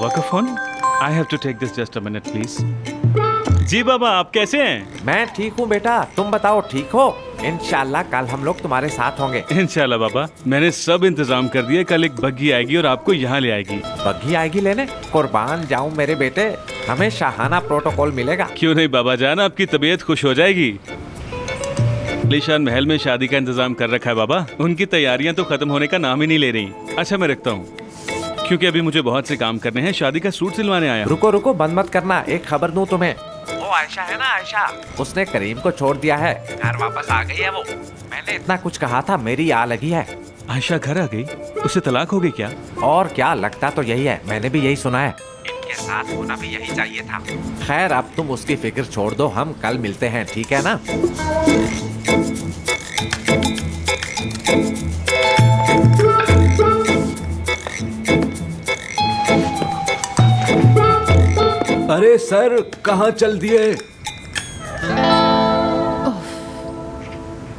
बाबा का phone. I have to take this just a minute please. जी बाबा, आप कैसे हैं? मैं ठीक हूँ बेटा, तुम बताओ ठीक हो? इंशाल्लाह कल हम लोग तुम्हारे साथ होंगे। इंशाल्लाह बाबा, मैंने सब इंतजाम कर दिया। कल एक बग्घी आएगी और आपको यहाँ ले आएगी। बग्घी आएगी लेने? कुर्बान जाऊं मेरे बेटे, हमें शाहाना प्रोटोकॉल मिलेगा। क्यों नहीं बाबा जान, आपकी तबीयत खुश हो जाएगी। लीशान महल में शादी का इंतजाम कर रखा है बाबा। उनकी तैयारियां तो खत्म होने का नाम ही नहीं ले रही। अच्छा मैं रखता हूँ, क्योंकि अभी मुझे बहुत से काम करने हैं। शादी का सूट सिलवाने आया हूं। रुको रुको, बंद मत करना, एक खबर दूं तुम्हें। वो आयशा है ना, आयशा, उसने करीम को छोड़ दिया है, घर वापस आ गई है वो। मैंने इतना कुछ कहा था, मेरी आ लगी है। आयशा घर आ गई? उससे तलाक हो गई क्या? और क्या, लगता तो यही है, मैंने भी यही सुना है। इनके साथ होना भी यही चाहिए था। खैर अब तुम उसकी फिक्र छोड़ दो, हम कल मिलते हैं, ठीक है ना? अरे सर, कहाँ चल दिए?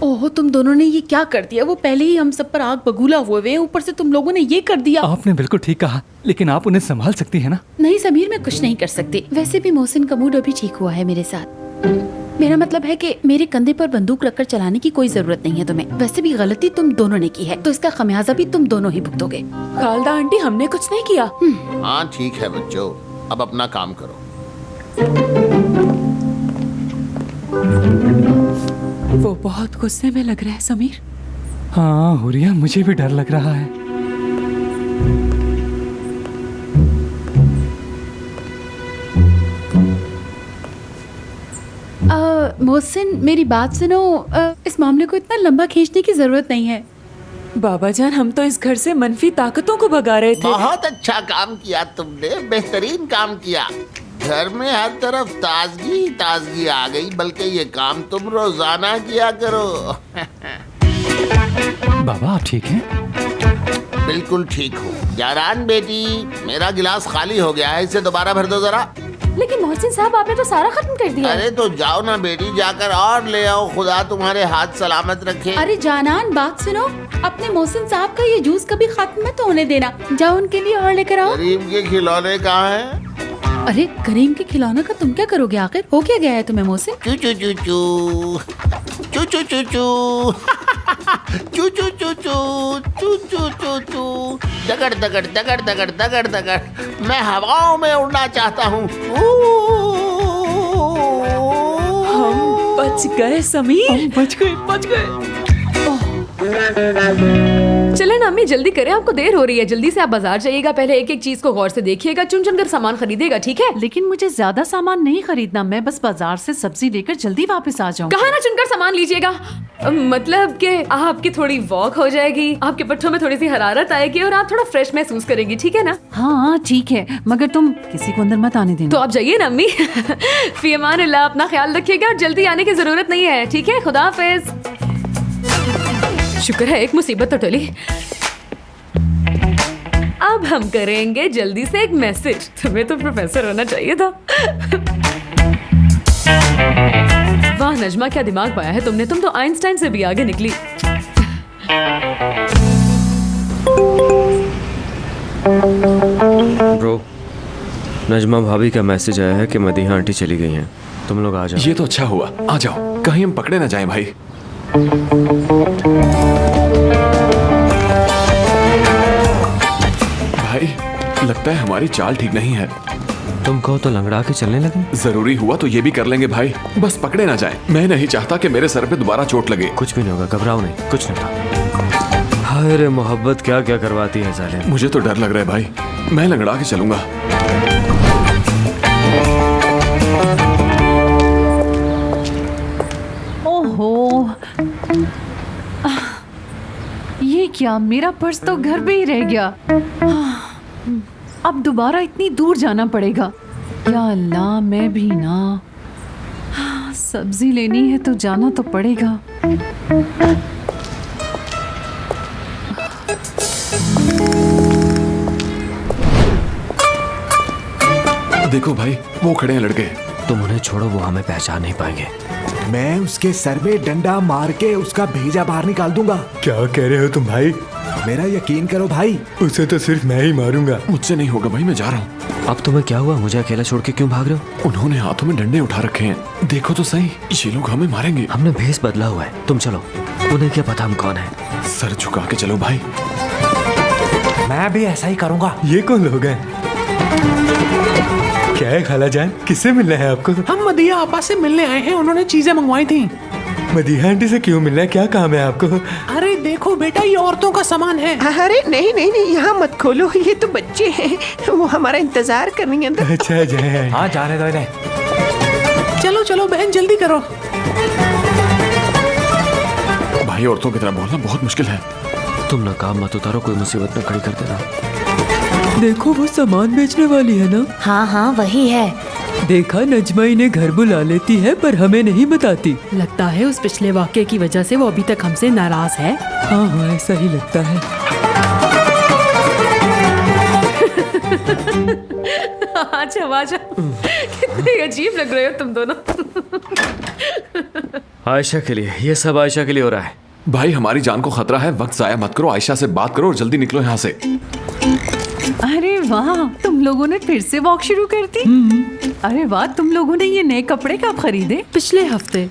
ओह, तुम दोनों ने ये क्या कर दिया? वो पहले ही हम सब पर आग बगूला हुए हुए हैं, ऊपर से तुम लोगों ने ये कर दिया। आपने बिल्कुल ठीक कहा, लेकिन आप उन्हें संभाल सकती है ना? नहीं समीर, मैं कुछ नहीं कर सकती। वैसे भी मोहसिन का मूड अभी ठीक हुआ है मेरे साथ। मेरा मतलब है कि मेरे कंधे पर बंदूक रखकर चलाने की कोई जरूरत नहीं है तुम्हें। वैसे भी गलती तुम दोनों ने की है, तो इसका खमियाजा भी तुम दोनों ही भुगतोगे। खालदा आंटी, हमने कुछ नहीं किया। हाँ ठीक है बच्चों, अब अपना काम करो। वो बहुत गुस्से में लग रहा है समीर। हाँ हुरिया, मुझे भी डर लग रहा है। मोहसिन मेरी बात सुनो, इस मामले को इतना लंबा खींचने की जरूरत नहीं है। बाबा जान, हम तो इस घर से मनफी ताकतों को भगा रहे थे। बहुत अच्छा काम किया तुमने, बेहतरीन काम किया। घर में हर तरफ ताजगी ताजगी आ गई। बल्कि ये काम तुम रोजाना किया करो। बाबा आप ठीक हैं? बिल्कुल ठीक हूँ। जारान बेटी, मेरा गिलास खाली हो गया है, इसे दोबारा भर दो जरा। लेकिन मोहसिन साहब, आपने तो सारा खत्म कर दिया। अरे तो जाओ ना बेटी, जाकर और ले आओ। खुदा तुम्हारे हाथ सलामत रखे। अरे जानान, बात सुनो, अपने मोहसिन साहब का ये जूस कभी खत्म मत होने देना। जाओ उनके लिए और लेकर आओ। करीम के खिलौने कहाँ हैं? अरे करीम के खिलौनों का तुम क्या करोगे? आखिर हो क्या गया है तुम्हें मोहसिन? चू चू चू चू चू चू चू चू चू चू चू चू चू चू चू चू दगड़ दगड़ दगड़ दगड़ दगड़ दगड़। मैं हवाओं में उड़ना चाहता हूँ। हम बच गए समीर, हम बच गए। चले ना अम्मी, जल्दी करें, आपको देर हो रही है। जल्दी से आप बाजार जाइएगा, पहले एक एक चीज को गौर से देखिएगा, चुन चुन कर सामान खरीदेगा, ठीक है? लेकिन मुझे ज्यादा सामान नहीं खरीदना, मैं बस बाजार से सब्जी लेकर जल्दी वापस आ जाऊँ। कहा ना चुनकर सामान लीजिएगा। मतलब कि आपकी थोड़ी वॉक हो जाएगी, आपके पट्टों में थोड़ी सी हरारत आएगी और आप थोड़ा फ्रेश महसूस करेंगे, ठीक है ना? हाँ ठीक है, मगर तुम किसी को अंदर मत आने देना। तो आप जाइए ना अम्मी। फी अमान अल्लाह, अपना ख्याल रखिएगा और जल्दी आने की जरूरत नहीं है, ठीक है? खुदा हाफिज। शुक्र है एक मुसीबत तो टली। अब हम करेंगे जल्दी से एक मैसेज। तुम्हें तो प्रोफेसर होना चाहिए था। वाह नजमा, क्या दिमाग पाया है तुमने। तुम तो आइंस्टाइन से भी आगे निकली। ब्रो, नजमा भाभी का मैसेज आया है कि मदीहा आंटी चली गई हैं। तुम लोग आ जाओ। ये तो अच्छा हुआ, आ जाओ, कहीं हम पकड़े ना जाएं भाई। भाई लगता है हमारी चाल ठीक नहीं है। तुम कहो तो लंगड़ा के चलने लगे। जरूरी हुआ तो ये भी कर लेंगे भाई, बस पकड़े ना जाएं। मैं नहीं चाहता कि मेरे सर पे दोबारा चोट लगे। कुछ भी नहीं होगा, घबराओ नहीं, कुछ नहीं होगा। हाय रे मोहब्बत, क्या क्या करवाती है जालिम। मुझे तो डर लग रहा है भाई, मैं लंगड़ा के चलूंगा। ओहो, ये क्या, मेरा पर्स तो घर पे ही रह गया। अब दोबारा इतनी दूर जाना पड़ेगा। या अल्लाह, मैं भी ना सब्जी लेनी है तो जाना तो पड़ेगा। देखो भाई, वो खड़े हैं लड़के। तुम उन्हें छोड़ो, वो हमें पहचान नहीं पाएंगे। मैं उसके सर में डंडा मार के उसका भेजा बाहर निकाल दूंगा। क्या कह रहे हो तुम भाई? मेरा यकीन करो भाई, उसे तो सिर्फ मैं ही मारूंगा। मुझसे नहीं होगा भाई, मैं जा रहा हूँ। अब तुम्हें क्या हुआ? मुझे अकेला छोड़ के क्यों भाग रहे हो? उन्होंने हाथों में डंडे उठा रखे हैं, देखो तो सही, ये लोग हमें मारेंगे। हमने भेस बदला हुआ है, तुम चलो। उन्हें क्या पता हम कौन है। सर झुका के चलो भाई। मैं भी ऐसा ही करूंगा। ये कौन लोग हैं? क्या है खाला जान, किससे मिलना है आपको? हम मदिया आपा से मिलने आए हैं, उन्होंने चीजें मंगवाई थी। मदीहा आंटी से क्यों मिलना है, क्या काम है आपको? अरे देखो बेटा, ये औरतों का सामान है। अरे नहीं नहीं नहीं, यहाँ मत खोलो, ये तो बच्चे हैं, वो हमारा इंतजार कर रही हैं। अच्छा जय। हाँ जाने दो इन्हें। चलो चलो बहन, जल्दी करो। भाई औरतों की तरह बोलना बहुत मुश्किल है। तुम ना काम मत उतारो, कोई मुसीबत न खड़ी कर देना। देखो वो सामान बेचने वाली है ना? हाँ हाँ वही है। देखा, नजमा इन्हें घर बुला लेती है पर हमें नहीं बताती। लगता है उस पिछले वाक्य की वजह से वो अभी तक हमसे नाराज है। हाँ हाँ ऐसा ही लगता है। आजा कितने अजीब लग रहे हो तुम दोनों। आयशा के लिए, ये सब आयशा के लिए हो रहा है। भाई हमारी जान को खतरा है, वक्त जाया मत करो, आयशा से बात करो और जल्दी निकलो यहाँ से। अरे वाह, तुम लोगों ने फिर से वॉक शुरू कर दी। अरे वाह, तुम लोगों ने ये नए कपड़े कब खरीदे? पिछले हफ्ते।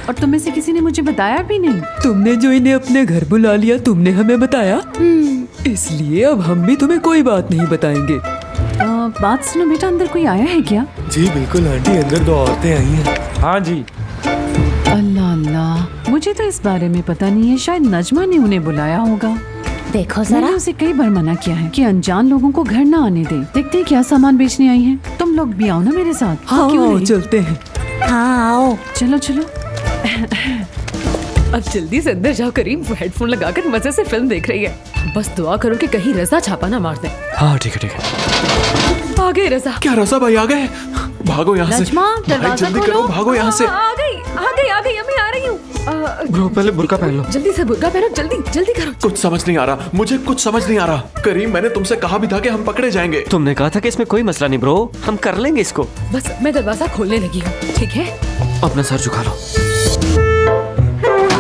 और तुम में से किसी ने मुझे बताया भी नहीं। तुमने जो इन्हें अपने घर बुला लिया, तुमने हमें बताया, इसलिए अब हम भी तुम्हें कोई बात नहीं बताएंगे। बात सुनो बेटा, अंदर कोई आया है क्या? जी बिल्कुल आंटी, अंदर 2 औरतें आई हैं। हाँ जी। अल्लाह अल्लाह, मुझे तो इस बारे में पता नहीं है, शायद नजमा ने उन्हें बुलाया होगा। देखो मैंने उसे कई बार मना किया है कि अनजान लोगों को घर न आने दे। देखते हैं क्या सामान बेचने आई हैं। तुम लोग भी आओ ना मेरे साथ। हाँ क्यों नहीं? चलते हैं। हाँ आओ। चलो चलो। अब जल्दी से अंदर जाओ करीम, वो हेडफोन लगाकर मजे से फिल्म देख रही है। बस दुआ करो कि कहीं रजा छापा ना मार दे। हाँ ठीक है ठीक है। आ गए रजा। क्या रजा भाई आ गए? भागो यहाँ से। नजमा, भाई दरवाजा जल्दी खोलो। करो, भागो यहाँ से। आ गई अम्मी आ रही हूँ। ब्रो पहले बुर्का पहन लो। जल्दी से बुर्का पहनो, जल्दी जल्दी करो। कुछ समझ नहीं आ रहा, मुझे कुछ समझ नहीं आ रहा। करीम मैंने तुमसे कहा भी था कि हम पकड़े जाएंगे। तुमने कहा था कि इसमें कोई मसला नहीं ब्रो, हम कर लेंगे इसको। बस मैं दरवाजा खोलने लगी हूँ, ठीक है? अपना सर झुका लो।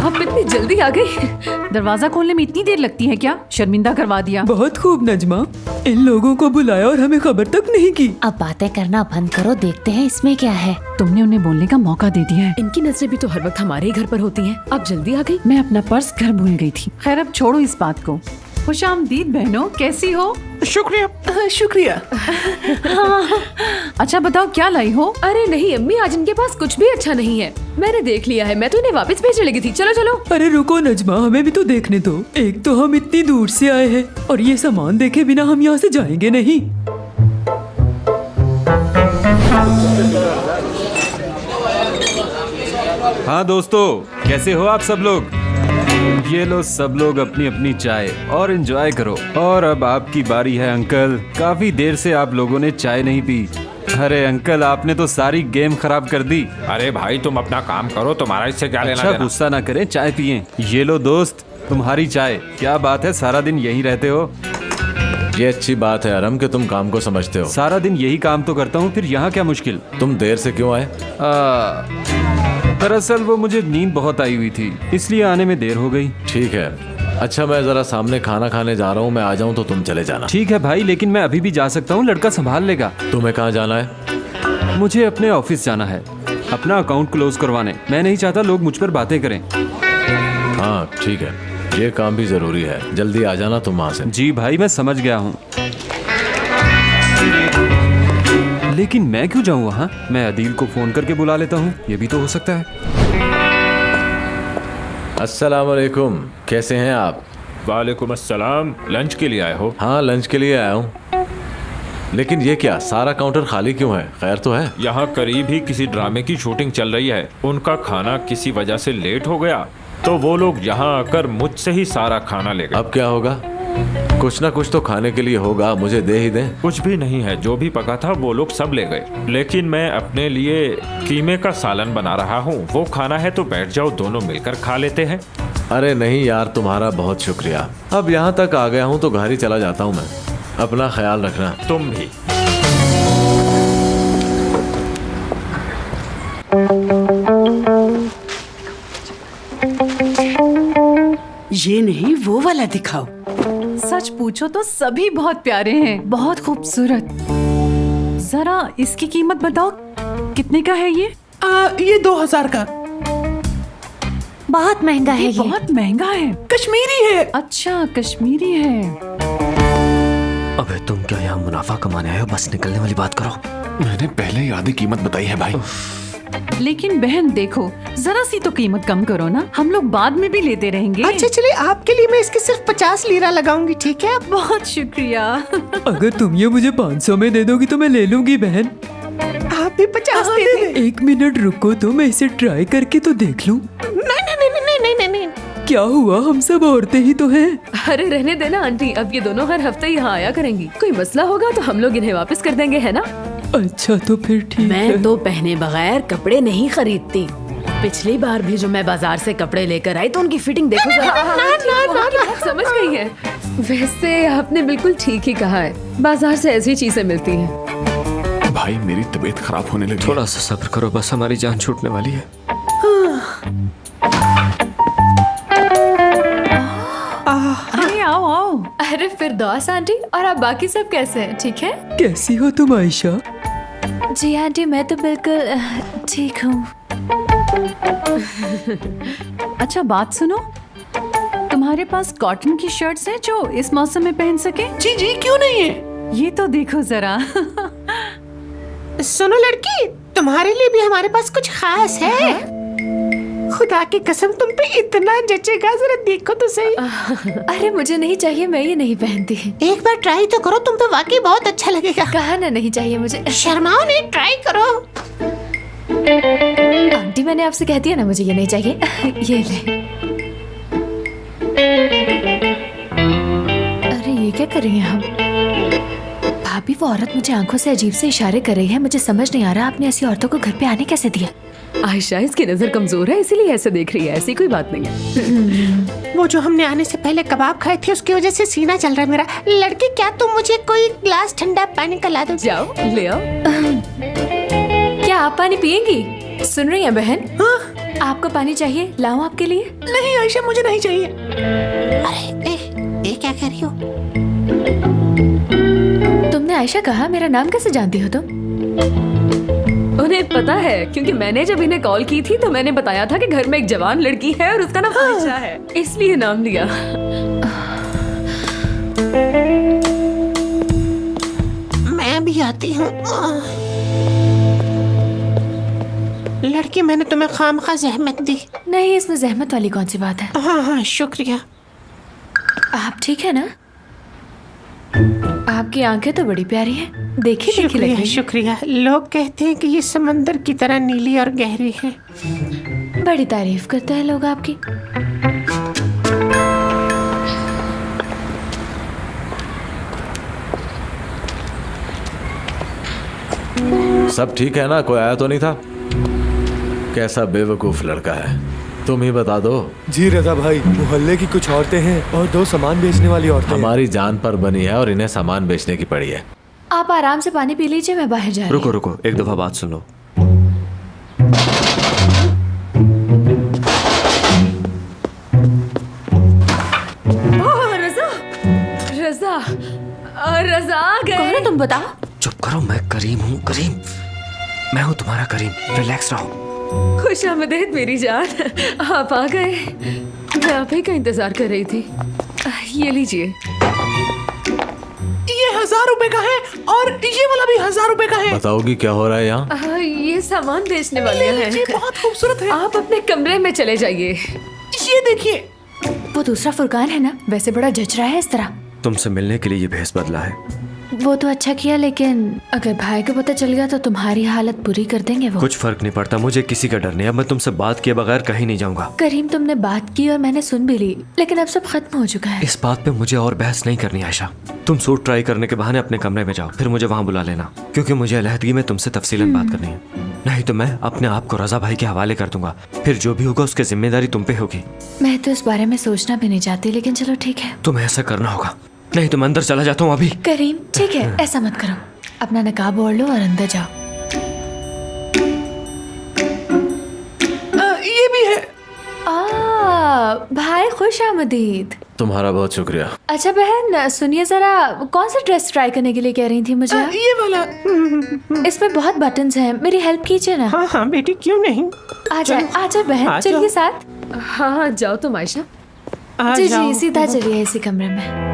आप इतनी जल्दी आ गई? दरवाजा खोलने में इतनी देर लगती है क्या? शर्मिंदा करवा दिया। बहुत खूब नजमा, इन लोगों को बुलाया और हमें खबर तक नहीं की। अब बातें करना बंद करो, देखते हैं इसमें क्या है। तुमने उन्हें बोलने का मौका दे दिया है। इनकी नजरें भी तो हर वक्त हमारे ही घर पर होती हैं। आप जल्दी आ गई। मैं अपना पर्स घर भूल गई थी। खैर अब छोड़ो इस बात को। खुशामदीद बहनों, कैसी हो? शुक्रिया शुक्रिया। अच्छा बताओ क्या लाई हो? अरे नहीं अम्मी, आज इनके पास कुछ भी अच्छा नहीं है। मैंने देख लिया है, मैं तो इन्हें वापस भेजने लगी थी। चलो चलो। अरे रुको नजमा, हमें भी तो देखने दो। एक तो हम इतनी दूर से आए हैं और ये सामान देखे बिना हम यहाँ से जाएंगे नहीं। हाँ दोस्तों, कैसे हो आप सब लोग? ये लो सब लोग अपनी अपनी चाय और एंजॉय करो। और अब आपकी बारी है अंकल, काफी देर से आप लोगों ने चाय नहीं पी। अरे अंकल, आपने तो सारी गेम खराब कर दी। अरे भाई तुम अपना काम करो, तुम्हारा इससे क्या लेना अच्छा देना? गुस्सा ना करें, चाय पिए। ये लो दोस्त, तुम्हारी चाय। क्या बात है, सारा दिन यहीं रहते हो? ये अच्छी बात है अरम कि तुम काम को समझते हो। सारा दिन यही काम तो करता हूँ, फिर यहाँ क्या मुश्किल? तुम देर से क्यों आए? दरअसल वो मुझे नींद बहुत आई हुई थी, इसलिए आने में देर हो गई। ठीक है, अच्छा मैं जरा सामने खाना खाने जा रहा हूँ, मैं आ जाऊँ तो तुम चले जाना। ठीक है भाई, लेकिन मैं अभी भी जा सकता हूँ, लड़का संभाल लेगा। तुम्हें कहाँ जाना है? मुझे अपने ऑफिस जाना है, अपना अकाउंट क्लोज करवाने। मैं नहीं चाहता लोग मुझ पर बातें करें। हाँ ठीक है, ये काम भी जरूरी है, जल्दी आ जाना तुम वहाँ से। जी भाई, मैं समझ गया हूँ। लेकिन मैं क्यों जाऊँ वहाँ? मैं अदील को फोन करके बुला लेता हूँ, ये भी तो हो सकता है। अस्सलाम वालेकुम, कैसे हैं आप? वालेकुम अस्सलाम। लंच के लिए आए हो? हाँ लंच के लिए आया हूँ। लेकिन ये क्या, सारा काउंटर खाली क्यों है? खैर तो है? यहाँ करीब ही किसी ड्रामे की शूटिंग चल रही है, उनका खाना किसी वजह से लेट हो गया तो वो लोग यहाँ आकर मुझसे ही सारा खाना ले गए। अब क्या होगा? कुछ ना कुछ तो खाने के लिए होगा, मुझे दे ही दें। कुछ भी नहीं है, जो भी पका था वो लोग सब ले गए। लेकिन मैं अपने लिए कीमे का सालन बना रहा हूँ, वो खाना है तो बैठ जाओ, दोनों मिलकर खा लेते हैं। अरे नहीं यार, तुम्हारा बहुत शुक्रिया। अब यहाँ तक आ गया हूँ तो घर ही चला जाता हूँ मैं। अपना ख्याल रखना। तुम भी। ये नहीं, वो वाला दिखाओ। सच पूछो तो सभी बहुत प्यारे हैं, बहुत खूबसूरत। जरा इसकी कीमत बताओ, कितने का है ये? ये 2000 का। बहुत महंगा है ये। बहुत महंगा है। कश्मीरी है। अच्छा, कश्मीरी है। अबे तुम क्या यहाँ मुनाफा कमाने आए हो? बस निकलने वाली बात करो। मैंने पहले ही आधी कीमत बताई है भाई। लेकिन बहन देखो, जरा सी तो कीमत कम करो ना, हम लोग बाद में भी लेते रहेंगे। अच्छा चलिए, आपके लिए मैं इसके सिर्फ 50 लीरा लगाऊंगी, ठीक है? बहुत शुक्रिया। अगर तुम ये मुझे 500 में दे दोगी तो मैं ले लूंगी बहन। आप भी 50 दे दें। 1 मिनट रुको तो मैं इसे ट्राई करके तो देख लूं। नहीं। क्या हुआ, हम सब औरतें ही तो हैं। अरे रहने देना आंटी, अब ये दोनों हर हफ्ते यहाँ आया करेंगी। कोई मसला होगा तो हम लोग इन्हें वापस कर देंगे, है ना? अच्छा तो फिर ठीक है। मैं तो पहने बगैर कपड़े नहीं खरीदती। पिछली बार भी जो मैं बाजार से कपड़े लेकर आई तो उनकी फिटिंग देखो जरा। ना, समझ गई है। वैसे आपने बिल्कुल ठीक ही कहा है, बाजार से ऐसी चीजें मिलती हैं। भाई मेरी तबीयत खराब होने लगी। थोड़ा सा सब्र करो, बस हमारी जान छूटने वाली है। अरे आओ आओ। अरे फिरदौस आंटी, और आप बाकी सब कैसे हैं? ठीक है? कैसी हो तुम आयशा? जी आंटी, मैं तो बिल्कुल ठीक हूँ। अच्छा बात सुनो, तुम्हारे पास कॉटन की शर्ट्स हैं जो इस मौसम में पहन सके? जी जी, क्यों नहीं है? ये तो देखो जरा। सुनो लड़की, तुम्हारे लिए भी हमारे पास कुछ खास है। खुदा की कसम तुम पे इतना जचेगा, जरा देखो तो सही। अरे मुझे नहीं चाहिए, मैं ये नहीं पहनती। एक बार ट्राई तो करो, तुम पे वाकई बहुत अच्छा लगेगा। कहा ना नहीं चाहिए मुझे। शर्माओ नहीं, ट्राई करो। आंटी मैंने आपसे कह दिया ना मुझे ये नहीं चाहिए। ये ले। अरे ये क्या कर रही हैं हम? भाभी, वो औरत मुझे आंखों से अजीब से इशारे कर रही है। मुझे समझ नहीं आ रहा आपने ऐसी औरतों को घर पे आने कैसे दिया? आयशा, इसकी नजर कमजोर है इसीलिए ऐसे देख रही है, ऐसी कोई बात नहीं है। वो जो हमने आने से पहले कबाब खाए थे उसकी वजह से सीना चल रहा है मेरा। लड़की, क्या तुम मुझे कोई ग्लास ठंडा पानी का ला दो? जाओ ले आओ। क्या आप पानी पियेंगी? सुन रही हैं बहन? हाँ? आपको पानी चाहिए? लाऊं आपके लिए? नहीं आयशा, मुझे नहीं चाहिए। अरे ये क्या कह रही हो? तुमने आयशा कहा, मेरा नाम कैसे जानती हो तुम? उन्हें पता है क्योंकि मैंने जब इन्हें कॉल की थी तो मैंने बताया था कि घर में एक जवान लड़की है और उसका नाम आयशा है, इसलिए नाम लिया। मैं भी आती हूँ। लड़की, मैंने तुम्हें खामखा जहमत दी। नहीं, इसमें जहमत वाली कौन सी बात है? हाँ, शुक्रिया। आप ठीक है ना? आपकी आंखें तो बड़ी प्यारी हैं। देखी देखी लग शुक्रिया रही हैं। शुक्रिया। लोग कहते हैं कि ये समंदर की तरह नीली और गहरी है। बड़ी तारीफ करते हैं लोग आपकी। सब ठीक है ना? कोई आया तो नहीं था? कैसा बेवकूफ लड़का है, तुम ही बता दो। जी रजा भाई, मोहल्ले की कुछ औरतें हैं और 2 सामान बेचने वाली औरतें हैं। हमारी जान पर बनी है और इन्हें सामान बेचने की पड़ी है। आप आराम से पानी पी लीजिए, मैं बाहर जा रही हूँ। रुको रुको, एक दफा बात सुन लो। रजा, रजा, रजा आ गए। कौन है तुम, बताओ? चुप करो, मैं करीम हूँ। करीम, मैं हूँ तुम्हारा करीम। रिलैक्स रहो। खुश आमदेद मेरी जान, आप आ गए। मैं आप ही का इंतजार कर रही थी। ये लीजिए। ये 1000 रुपए का है और ये वाला भी 1000 रुपए का है। बताओगी क्या हो रहा है यहाँ? ये सामान बेचने वाले हैं। ये बहुत खूबसूरत है। आप अपने कमरे में चले जाइए। ये देखिए। वो दूसरा फुरकान है ना, वैसे बड़ा जच रहा है इस तरह। तुमसे मिलने के लिए ये भेस बदला है। वो तो अच्छा किया, लेकिन अगर भाई को पता चल गया तो तुम्हारी हालत बुरी कर देंगे वो। कुछ फर्क नहीं पड़ता, मुझे किसी का डर नहीं। अब मैं तुमसे बात किए बगैर कहीं नहीं जाऊंगा। करीम, तुमने बात की और मैंने सुन भी ली, लेकिन अब सब खत्म हो चुका है। इस बात पे मुझे और बहस नहीं करनी आयशा। तुम सूट ट्राई करने के बहाने अपने कमरे में जाओ, फिर मुझे वहाँ बुला लेना, क्योंकि मुझे अलहदगी में तुमसे तफसीलन बात करनी है। नहीं तो मैं अपने आप को रजा भाई के हवाले कर दूंगा, फिर जो भी होगा उसकी जिम्मेदारी तुम पे होगी। मैं तो इस बारे में सोचना भी नहीं चाहती, लेकिन चलो ठीक है। तुम्हें ऐसा करना होगा, नहीं तो मैं अंदर चला जाता हूँ अभी। करीम ठीक है, ऐसा मत करो। अपना नकाब ओढ़ लो और अंदर जाओ। ये भी है। भाई खुश आमदीद। तुम्हारा बहुत शुक्रिया। अच्छा बहन सुनिए जरा, कौन सा ड्रेस ट्राई करने के लिए कह रही थी मुझे? ये वाला। इसमें बहुत बटन्स हैं, मेरी हेल्प कीजिए ना। हाँ हाँ बेटी, क्यों नहीं। आजा बहन, चलिए साथ। हाँ जाओ तुम आयशा। जी जी सीधा चलिए इसी कमरे में।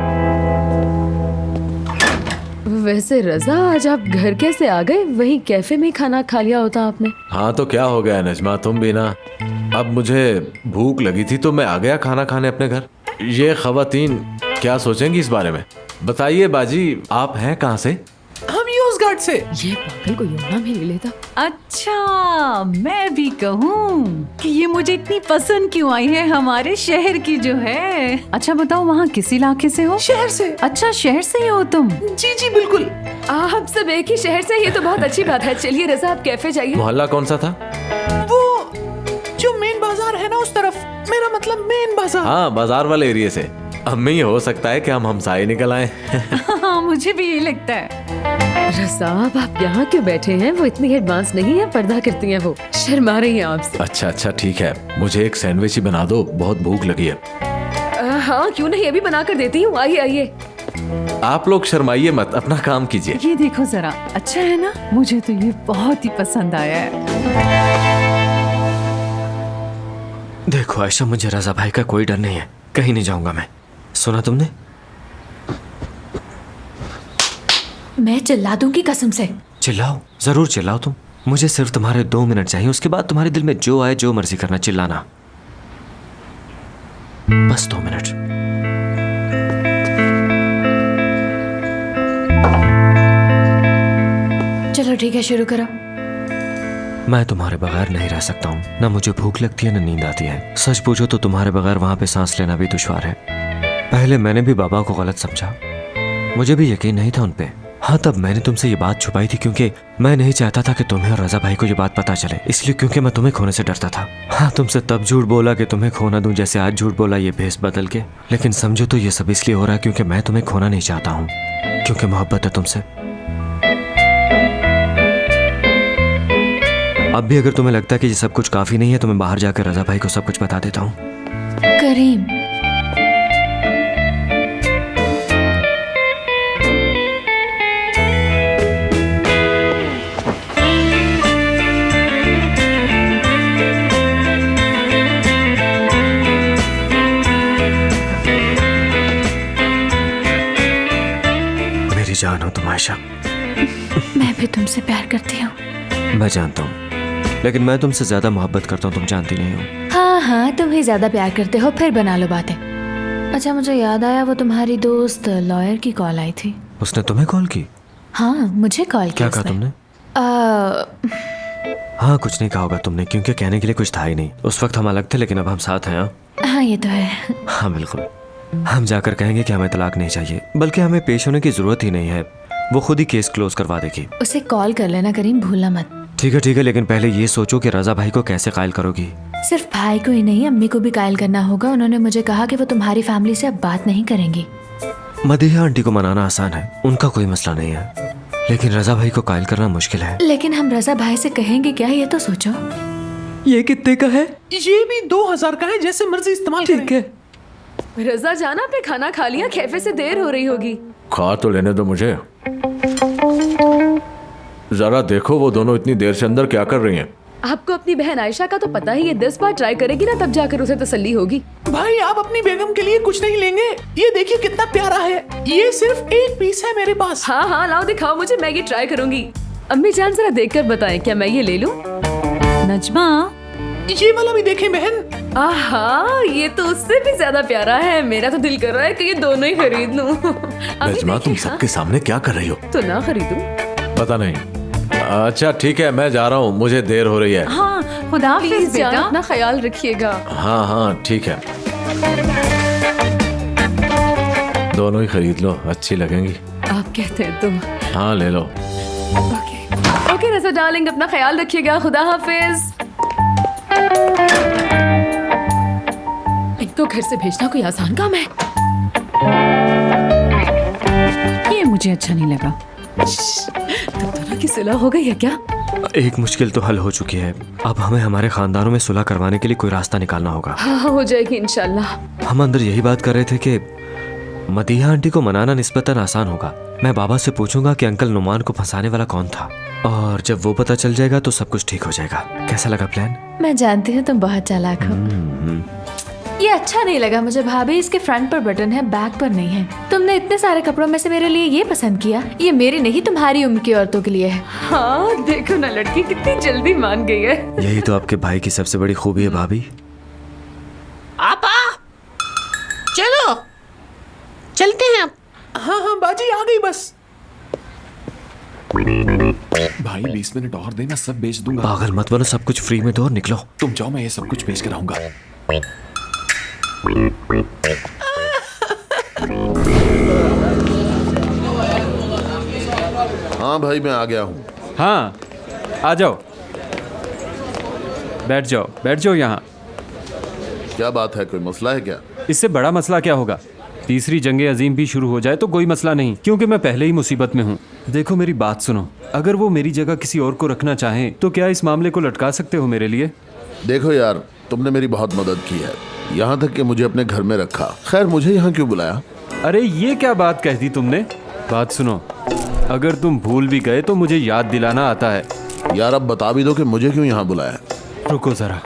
वैसे रजा, आज आप घर कैसे आ गए? वहीं कैफे में खाना खा लिया होता आपने। हाँ तो क्या हो गया नजमा, तुम भी ना। अब मुझे भूख लगी थी तो मैं आ गया खाना खाने अपने घर। ये खवातीन क्या सोचेंगी इस बारे में? बताइए बाजी, आप हैं कहाँ से? हम यूज गार्ड से। ये पागल को यूं नाम ही नहीं लेता। अच्छा, मैं भी कहूँ कि ये मुझे इतनी पसंद क्यों आई है हमारे शहर की जो है। अच्छा बताओ, वहाँ किस इलाके से हो? शहर से। अच्छा, शहर से ही हो तुम? जी जी बिल्कुल। आप सब एक ही शहर से, ये तो बहुत अच्छी बात है। चलिए रजा, आप कैफे जाइए। मोहल्ला कौन सा था? वो जो मेन बाजार है ना उस तरफ, मेरा मतलब मेन बाजार। हाँ, बाजार वाले एरिया से। अम्मी, हो सकता है कि हम हमसाए निकल आए। हाँ, मुझे भी यही लगता है। रजा, आप यहाँ क्यों बैठे हैं? वो इतनी एडवांस नहीं है, पर्दा करती हैं वो, शर्मा रही हैं आपसे। अच्छा ठीक है, मुझे एक सैंडविच ही बना दो, बहुत भूख लगी है। हाँ क्यों नहीं, अभी बना कर देती हूँ। आइए आइए। आप लोग शर्माइए मत, अपना काम कीजिए। ये देखो जरा, अच्छा है ना? मुझे तो ये बहुत ही पसंद आया है। देखो आयशा, मुझे रजा भाई का कोई डर नहीं है, कहीं नहीं जाऊंगा मैं। सुना तुमने? मैं चिल्ला दूंगी कसम से। चिल्लाओ, जरूर चिल्लाओ तुम। मुझे सिर्फ तुम्हारे 2 मिनट चाहिए, उसके बाद तुम्हारे दिल में जो आए जो मर्जी करना, चिल्लाना। बस 2 मिनट। चलो ठीक है, शुरू करो। मैं तुम्हारे बगैर नहीं रह सकता हूँ। ना मुझे भूख लगती है, ना नींद आती है। सच पूछो तो तुम्हारे बगैर वहां पे सांस लेना भी दुश्वार है। पहले मैंने भी बाबा को गलत समझा, मुझे भी यकीन नहीं था उन पे। हाँ, तब मैंने तुमसे ये बात छुपाई थी क्योंकि मैं नहीं चाहता था कि तुम्हें और रजा भाई को ये बात पता चले, इसलिए क्योंकि मैं तुम्हें खोने से डरता था। हाँ, तुमसे तब झूठ बोला कि तुम्हें खोना दूं, जैसे आज झूठ बोला ये भेस बदल के। लेकिन समझो तो ये सब इसलिए हो रहा है क्योंकि मैं तुम्हें खोना नहीं चाहता हूँ, क्योंकि मोहब्बत है तुमसे। अब भी अगर तुम्हें लगता है कि ये सब कुछ काफी नहीं है तो मैं बाहर जाकर रजा भाई को सब कुछ बता देता हूँ। करीम, मेरी जान हो तुम आयशा। मैं भी तुमसे प्यार करती हूँ। मैं जानता हूँ, लेकिन मैं तुमसे ज्यादा मोहब्बत करता हूँ, तुम जानती नहीं हो। हाँ, तुम ही ज्यादा प्यार करते हो, फिर बना लो बातें। अच्छा, मुझे याद आया, वो तुम्हारी दोस्त लॉयर की कॉल आई थी। उसने तुम्हें कॉल की? हाँ, मुझे कॉल क्या कहा तुमने? हाँ, कुछ नहीं कहा होगा तुमने, क्योंकि कहने के लिए कुछ था ही नहीं। उस वक्त हम अलग थे, लेकिन अब हम साथ हैं। हाँ ये तो है। हाँ बिल्कुल। हम जाकर कहेंगे कि हमें तलाक नहीं चाहिए, बल्कि हमें पेश होने की जरूरत ही नहीं है। वो खुद ही केस क्लोज करवा देगी। उसे कॉल कर लेना करीम, भूलना मत। ठीक है, लेकिन पहले ये सोचो कि रजा भाई को कैसे कायल करोगी। सिर्फ भाई को ही नहीं, अम्मी को भी कायल करना होगा। उन्होंने मुझे कहा कि वो तुम्हारी फैमिली से अब बात नहीं करेंगी। मदीहा आंटी को मनाना आसान है, उनका कोई मसला नहीं है, लेकिन रजा भाई को कायल करना मुश्किल है। लेकिन हम रजा भाई से कहेंगे क्या, ये तो सोचो। ये कितने का है? ये भी 2000 का है, जैसे मर्जी इस्तेमाल करें। ठीक है। रजा जाना, पे खाना खा लिया, कैफे से देर हो रही होगी। खा तो लेने दो मुझे। जरा देखो वो दोनों इतनी देर से अंदर क्या कर रही हैं। आपको अपनी बहन आयशा का तो पता ही है, 10 बार ट्राई करेगी ना, तब जाकर उसे तसल्ली होगी। भाई, आप अपनी बेगम के लिए कुछ नहीं लेंगे? ये देखिए कितना प्यारा है। ये सिर्फ एक पीस है मेरे पास। हाँ, लाओ दिखाओ मुझे, मैं ये ट्राई करूंगी। अम्मी जान जरा देखकर बताएं, क्या मैं ये ले लूं? नजमा, ये वाला भी देखें बहन। आहा, ये तो उससे भी ज्यादा प्यारा है। मेरा तो दिल कर रहा है कि ये दोनों ही खरीद लूं। नजमा, तुम सबके सामने क्या कर रही हो? तो ना खरीदूं? पता नहीं। अच्छा ठीक है, मैं जा रहा हूँ, मुझे देर हो रही है। हाँ, खुदा हाफिज़ बेटा, अपना ख्याल रखिएगा। हाँ ठीक है, दोनों ही खरीद लो, अच्छी लगेंगी। आप कहते हैं तो। हाँ ले लो। ओके रजा डार्लिंग, अपना ख्याल रखिएगा, खुदा हाफिज। इनको घर से भेजना कोई आसान काम है? ये मुझे अच्छा नहीं लगा। तो की सुलह हो गई है क्या? एक मुश्किल तो हल हो चुकी है। अब हमें हमारे खानदानों में सुलह करवाने के लिए कोई रास्ता निकालना होगा। हाँ हो जाएगी इंशाल्लाह। हम अंदर यही बात कर रहे थे कि मदीहा आंटी को मनाना निस्बतन आसान होगा। मैं बाबा से पूछूंगा कि अंकल नुमान को फंसाने वाला कौन था, और जब वो पता चल जाएगा तो सब कुछ ठीक हो जाएगा। कैसा लगा प्लान? मैं जानती हूँ तुम बहुत चालाक हो। ये अच्छा नहीं लगा मुझे भाभी, इसके फ्रंट पर बटन है, बैक पर नहीं है। तुमने इतने सारे कपड़ों में से मेरे लिए ये पसंद किया। ये मेरी नहीं तुम्हारी उम्र की औरतों के लिए है। हाँ देखो ना लड़की कितनी जल्दी मान गई है। यही तो आपके भाई की सबसे बड़ी खूबी है भाभी। आपा चलो चलते हैं आप। हाँ हाँ बाजी आ गई बस। भाई 20 मिनट और दे, मैं सब बेच दूंगा। पागल मत बनो, सब कुछ फ्री में दो और निकलो। तुम जाओ, मैं ये सब कुछ बेच कर आऊंगा। हाँ भाई मैं आ गया हूँ। हाँ आ जाओ, बैठ जाओ यहाँ। क्या बात है, कोई मसला है क्या? इससे बड़ा मसला क्या होगा? तीसरी जंगे अजीम भी शुरू हो जाए तो कोई मसला नहीं, क्योंकि मैं पहले ही मुसीबत में हूँ। देखो मेरी बात सुनो, अगर वो मेरी जगह किसी और को रखना चाहें तो क्या इस मामले को लटका सकते हो मेरे लिए? देखो यार, तुमने मेरी बहुत मदद की है, यहाँ तक कि मुझे अपने घर में रखा। खैर मुझे यहाँ क्यों बुलाया? अरे ये क्या बात कह दी तुमने? बात सुनो, अगर तुम भूल भी गए तो मुझे याद दिलाना आता है। यार अब बता भी दो कि मुझे क्यों यहाँ बुलाया। रुको जरा।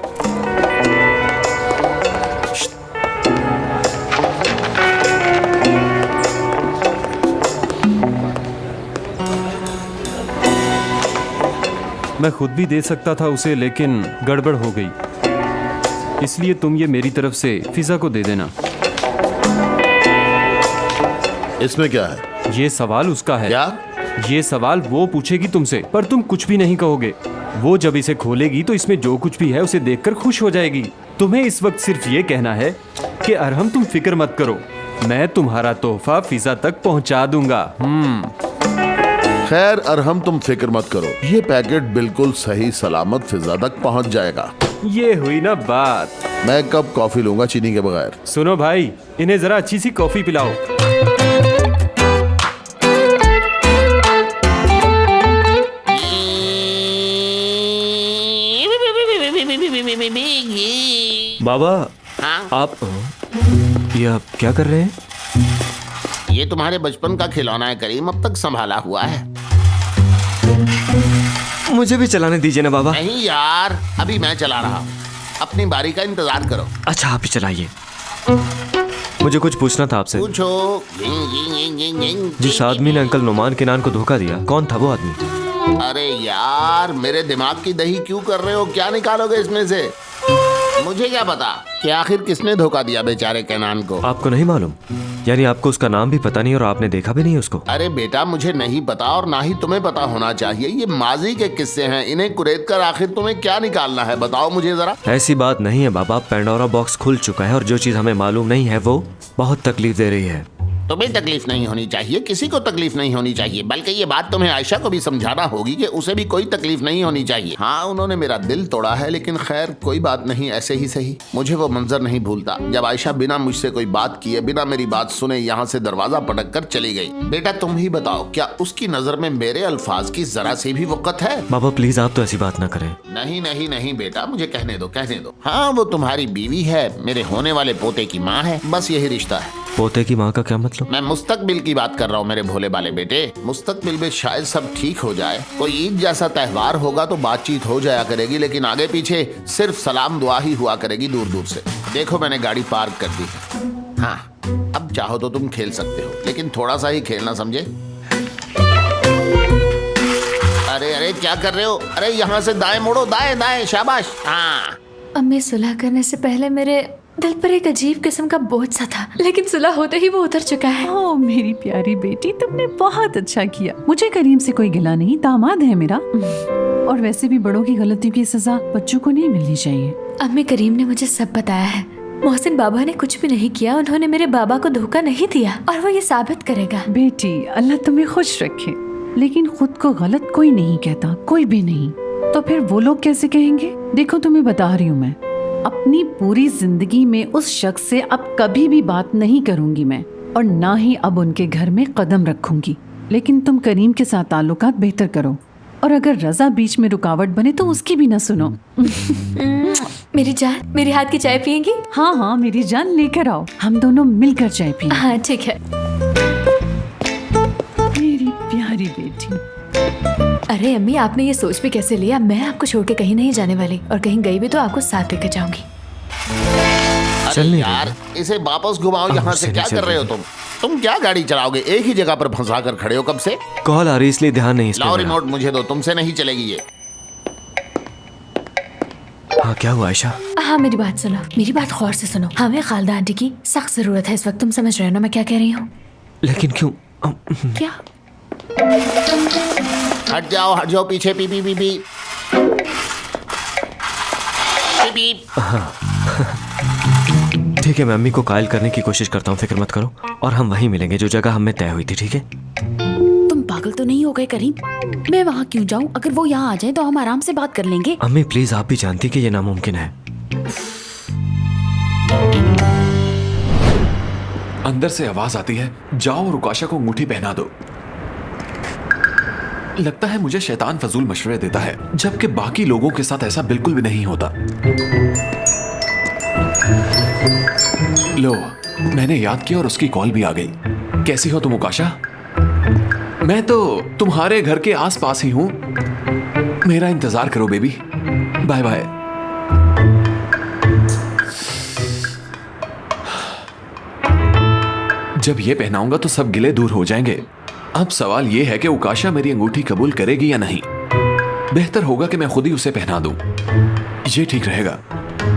मैं खुद भी दे सकता था उसे, लेकिन गड़बड़ हो गई, इसलिए तुम ये मेरी तरफ से फिजा को दे देना। इसमें क्या है? ये सवाल उसका है। क्या? ये सवाल वो पूछेगी तुमसे, पर तुम कुछ भी नहीं कहोगे। वो जब इसे खोलेगी तो इसमें जो कुछ भी है उसे देखकर खुश हो जाएगी। तुम्हें इस वक्त सिर्फ ये कहना है कि अरहम तुम फिक्र मत करो, मैं तुम्हारा तोहफा फिजा तक पहुंचा दूंगा। खैर अरहम तुम फिक्र मत करो, ये पैकेट बिल्कुल सही सलामत फिजा तक पहुंच जाएगा। ये हुई ना बात। मैं एक कप कॉफी लूंगा चीनी के बगैर। सुनो भाई, इन्हें जरा अच्छी सी कॉफी पिलाओ। बाबा हाँ? आप क्या कर रहे हैं? ये तुम्हारे बचपन का खिलौना है करीम, अब तक संभाला हुआ है। मुझे भी चलाने दीजिए ना बाबा। नहीं यार, अभी मैं चला रहा हूँ, अपनी बारी का इंतजार करो। अच्छा आप ही चलाइए। मुझे कुछ पूछना था आपसे। पूछो। जिस आदमी ने अंकल नुमान के नान को धोखा दिया, कौन था वो आदमी? अरे यार, मेरे दिमाग की दही क्यों कर रहे हो? क्या निकालोगे इसमें से? मुझे क्या पता कि आखिर किसने धोखा दिया बेचारे कैनान को। आपको नहीं मालूम? यानी आपको उसका नाम भी पता नहीं और आपने देखा भी नहीं उसको? अरे बेटा, मुझे नहीं पता और ना ही तुम्हें पता होना चाहिए। ये माजी के किस्से हैं, इन्हें कुरेद कर आखिर तुम्हें क्या निकालना है, बताओ मुझे जरा। ऐसी बात नहीं है बाबा, पेंडोरा बॉक्स खुल चुका है और जो चीज हमें मालूम नहीं है वो बहुत तकलीफ दे रही है। तुम्हें तकलीफ नहीं होनी चाहिए, किसी को तकलीफ नहीं होनी चाहिए, बल्कि ये बात तुम्हें आयशा को भी समझाना होगी कि उसे भी कोई तकलीफ नहीं होनी चाहिए। हाँ, उन्होंने मेरा दिल तोड़ा है, लेकिन खैर कोई बात नहीं, ऐसे ही सही। मुझे वो मंजर नहीं भूलता जब आयशा बिना मुझसे कोई बात किए, बिना मेरी बात सुने यहाँ से दरवाजा पटक कर चली गई। बेटा तुम ही बताओ, क्या उसकी नजर में मेरे अल्फाज की जरा सी भी वक़्त है? बाबा प्लीज आप तो ऐसी बात ना करें। नहीं नहीं नहीं बेटा, मुझे कहने दो, कहने दो। हाँ, वो तुम्हारी बीवी है, मेरे होने वाले पोते की माँ है, बस यही रिश्ता है। पोते की माँ का क्या मतलब? मैं मुस्तकबिल की बात कर रहा हूँ मेरे भोले वाले बेटे। मुस्तकबिल में शायद सब ठीक हो जाए, कोई ईद जैसा त्योहार होगा तो बातचीत हो जाया करेगी, लेकिन आगे पीछे सिर्फ सलाम दुआ ही हुआ करेगी दूर दूर से। देखो मैंने गाड़ी पार्क कर दी है। हाँ, अब चाहो तो तुम खेल सकते हो, लेकिन थोड़ा सा ही खेलना, समझे? अरे अरे क्या कर रहे हो? अरे यहाँ से दाएं मोड़ो, दाएं दाएं, शाबाश। हाँ, अम्मी सुलह करने से पहले मेरे दिल पर एक अजीब किस्म का बोझ सा था, लेकिन सुलह होते ही वो उतर चुका है। ओह मेरी प्यारी बेटी, तुमने बहुत अच्छा किया। मुझे करीम से कोई गिला नहीं, दामाद है मेरा। और वैसे भी बड़ों की गलतियों की सजा बच्चों को नहीं मिलनी चाहिए। अम्मी करीम ने मुझे सब बताया है। मोहसिन बाबा ने कुछ भी नहीं किया, उन्होंने मेरे बाबा को धोखा नहीं दिया और वो ये साबित करेगा। बेटी अल्लाह तुम्हें खुश रखे, लेकिन खुद को गलत कोई नहीं कहता, कोई भी नहीं, तो फिर वो लोग कैसे कहेंगे? देखो तुम्हें बता रही हूँ, मैं अपनी पूरी जिंदगी में उस शख्स से अब कभी भी बात नहीं करूंगी मैं, और ना ही अब उनके घर में कदम रखूंगी। लेकिन तुम करीम के साथ ताल्लुकात बेहतर करो, और अगर रजा बीच में रुकावट बने तो उसकी भी ना सुनो। मेरी जान, मेरे हाथ की चाय पियेंगी? हाँ हाँ मेरी जान, लेकर आओ, हम दोनों मिलकर चाय पिएं। हाँ ठीक है। मेरी प्यारी बेटी। अरे अम्मी, आपने ये सोच भी कैसे लिया? मैं आपको छोड़ के कहीं नहीं जाने वाली, और कहीं गई भी तो आपको साथ लेकर जाऊंगी। अरे यार, इसे वापस घुमाओ यहाँ से। क्या कर रहे हो तुम क्या गाड़ी चलाओगे? एक ही जगह पर फंसा कर खड़े हो कब से? कॉल आ रही इसलिए ध्यान नहीं। लाओ रिमोट मुझे दो, तुमसे नहीं चलेगी ये। हाँ क्या हुआ आयशा? हाँ मेरी बात सुनो, मेरी बात गौर से सुनो। हमें खालदा आंटी की सख्त जरूरत है इस वक्त। तुम समझ रहे हो ना मैं क्या कह रही हूँ? लेकिन क्यों? क्या? हट जाओ पीछे। P P P P P. ठीक है, मैं अम्मी को कायल करने की कोशिश करता हूँ, फिक्र मत करो। और हम वहीं मिलेंगे जो जगह हमें तय हुई थी, ठीक है? तुम पागल तो नहीं हो गए करीम? मैं वहाँ क्यों जाऊँ? अगर वो यहाँ आ जाए तो हम आराम से बात कर लेंगे। अम्मी प्लीज, आप भी जानती कि ये नामुमकिन है। अंदर से आवाज आती है, जाओ और उकाशा को अंगूठी पहना दो। लगता है मुझे शैतान फजूल मशवरे देता है, जबकि बाकी लोगों के साथ ऐसा बिल्कुल भी नहीं होता। लो, मैंने याद किया और उसकी कॉल भी आ गई। कैसी हो तुम उकाशा? मैं तो तुम्हारे घर के आसपास ही हूं। मेरा इंतजार करो बेबी। Bye bye. जब ये पहनाऊंगा तो सब गिले दूर हो जाएंगे। अब सवाल यह है कि उकाशा मेरी अंगूठी कबूल करेगी या नहीं। बेहतर होगा कि मैं खुद ही उसे पहना दूं। ये ठीक रहेगा।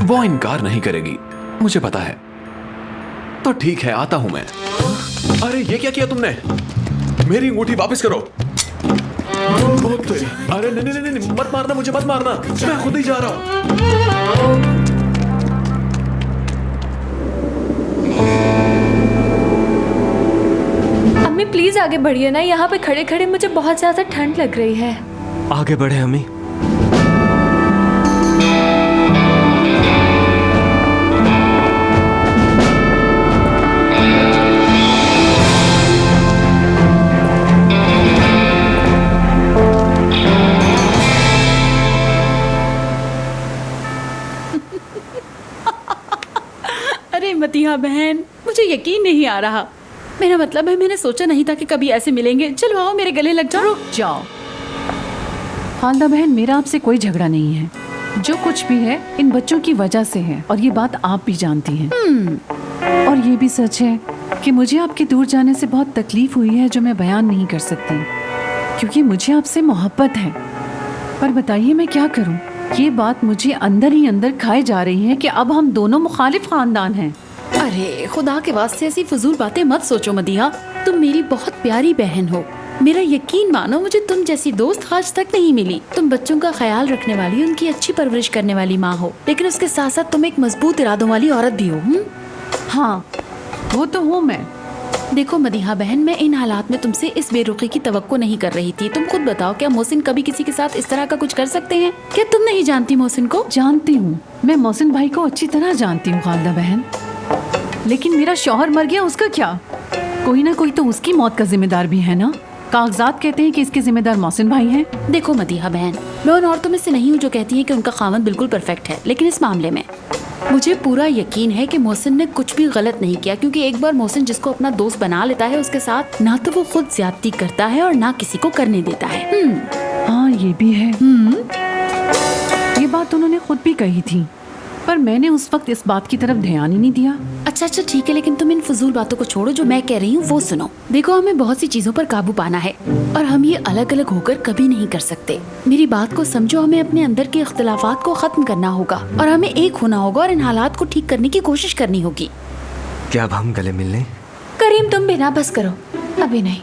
वो इनकार नहीं करेगी, मुझे पता है। तो ठीक है, आता हूं मैं। अरे ये क्या किया तुमने? मेरी अंगूठी वापस करो। अरे नहीं, मत मारना मुझे, मत मारना। मैं खुद ही जा रहा हूं। अम्मी प्लीज आगे बढ़िए ना, यहाँ पे खड़े खड़े मुझे बहुत ज्यादा ठंड लग रही है। आगे बढ़े अम्मी। अरे मतीहा बहन, मुझे यकीन नहीं आ रहा। मेरा मतलब है, मैंने सोचा नहीं था कि कभी ऐसे मिलेंगे। चलो आओ मेरे गले लग जाओ। रुक जाओ खालदा बहन, मेरा आपसे कोई झगड़ा नहीं है। जो कुछ भी है इन बच्चों की वजह से है, और ये बात आप भी जानती हैं। और ये भी सच है कि मुझे आपके दूर जाने से बहुत तकलीफ हुई है, जो मैं बयान नहीं कर सकती, क्योंकि मुझे आपसे मोहब्बत है। पर बताइए मैं क्या करूं? ये बात मुझे अंदर ही अंदर खाए जा रही है कि अब हम दोनों मुखालिफ खानदान हैं। अरे खुदा के वास्ते ऐसी फजूल बातें मत सोचो मदीहा। तुम मेरी बहुत प्यारी बहन हो। मेरा यकीन मानो, मुझे तुम जैसी दोस्त आज तक नहीं मिली। तुम बच्चों का ख्याल रखने वाली, उनकी अच्छी परवरिश करने वाली माँ हो, लेकिन उसके साथ साथ तुम एक मजबूत इरादों वाली औरत भी हो। हाँ वो तो हूँ मैं। देखो मदीहा बहन, मैं इन हालात में तुमसे इस बेरुखी की तवक्को नहीं कर रही थी। तुम खुद बताओ, क्या मोहसिन कभी किसी के साथ इस तरह का कुछ कर सकते हैं? क्या तुम नहीं जानती मोहसिन को? जानती हूँ, मैं मोहसिन भाई को अच्छी तरह जानती हूँ खालदा बहन। लेकिन मेरा शौहर मर गया, उसका क्या? कोई ना कोई तो उसकी मौत का जिम्मेदार भी है ना। कागजात कहते हैं कि इसके जिम्मेदार मोहसिन भाई हैं। देखो मदीहा बहन, मैं उन औरतों में से नहीं हूँ जो कहती हैं कि उनका खावंद बिल्कुल परफेक्ट है, लेकिन इस मामले में मुझे पूरा यकीन है कि मोहसिन ने कुछ भी गलत नहीं किया, क्योंकि एक बार मोहसिन जिसको अपना दोस्त बना लेता है, उसके साथ ना तो वो खुद ज्यादती करता है और ना किसी को करने देता है। हाँ ये भी है। ये बात उन्होंने खुद भी कही थी, पर मैंने उस वक्त इस बात की तरफ ध्यान ही नहीं दिया। अच्छा ठीक है, लेकिन तुम इन फजूल बातों को छोड़ो। जो मैं कह रही हूँ वो सुनो। देखो, हमें बहुत सी चीजों पर काबू पाना है, और हम ये अलग अलग होकर कभी नहीं कर सकते। मेरी बात को समझो। हमें अपने अंदर के इख्तिलाफात को खत्म करना होगा, और हमें एक होना होगा, और इन हालात को ठीक करने की कोशिश करनी होगी। क्या अब हम गले मिलने? करीम तुम भी ना बस करो, अभी नहीं।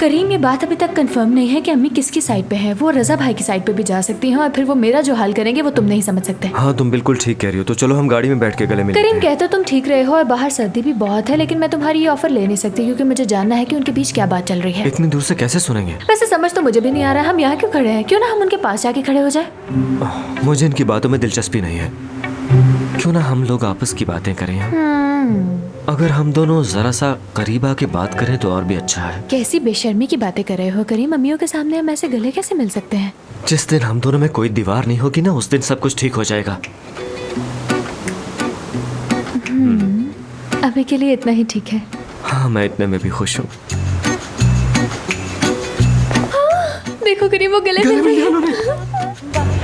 करीम, ये बात अभी तक कंफर्म नहीं है कि अम्मी किसकी साइड पे है। वो रजा भाई की साइड पे भी जा सकती हैं, और फिर वो मेरा जो हाल करेंगे वो तुम नहीं समझ सकते। हाँ तुम बिल्कुल ठीक कह रही हो। तो चलो हम गाड़ी में बैठ के गले मिलते हैं। करीम, कहते तुम ठीक रहे हो, और बाहर सर्दी भी बहुत है, लेकिन मैं तुम्हारी ये ऑफर ले नहीं सकती, क्योंकि मुझे जानना है कि उनके बीच क्या बात चल रही है। इतनी दूर से कैसे सुनेंगे? वैसे समझ तो मुझे भी नहीं आ रहा है। हम यहाँ क्यों खड़े हैं? क्यों ना हम उनके पास जाके खड़े हो जाए? मुझे इनकी बातों में दिलचस्पी नहीं है। क्यों ना हम लोग आपस की बातें करें अगर हम दोनों जरा सा करीब आके बात करें तो और भी अच्छा है। कैसी बेशर्मी की बातें कर रहे हो करीम? मम्मियों के सामने हम ऐसे गले कैसे मिल सकते हैं? जिस दिन हम दोनों में कोई दीवार नहीं होगी ना, उस दिन सब कुछ ठीक हो जाएगा। अभी के लिए इतना ही ठीक है। हाँ, मैं इतने में भी खुश हूँ। देखो करीम, वो गले मिल रही है।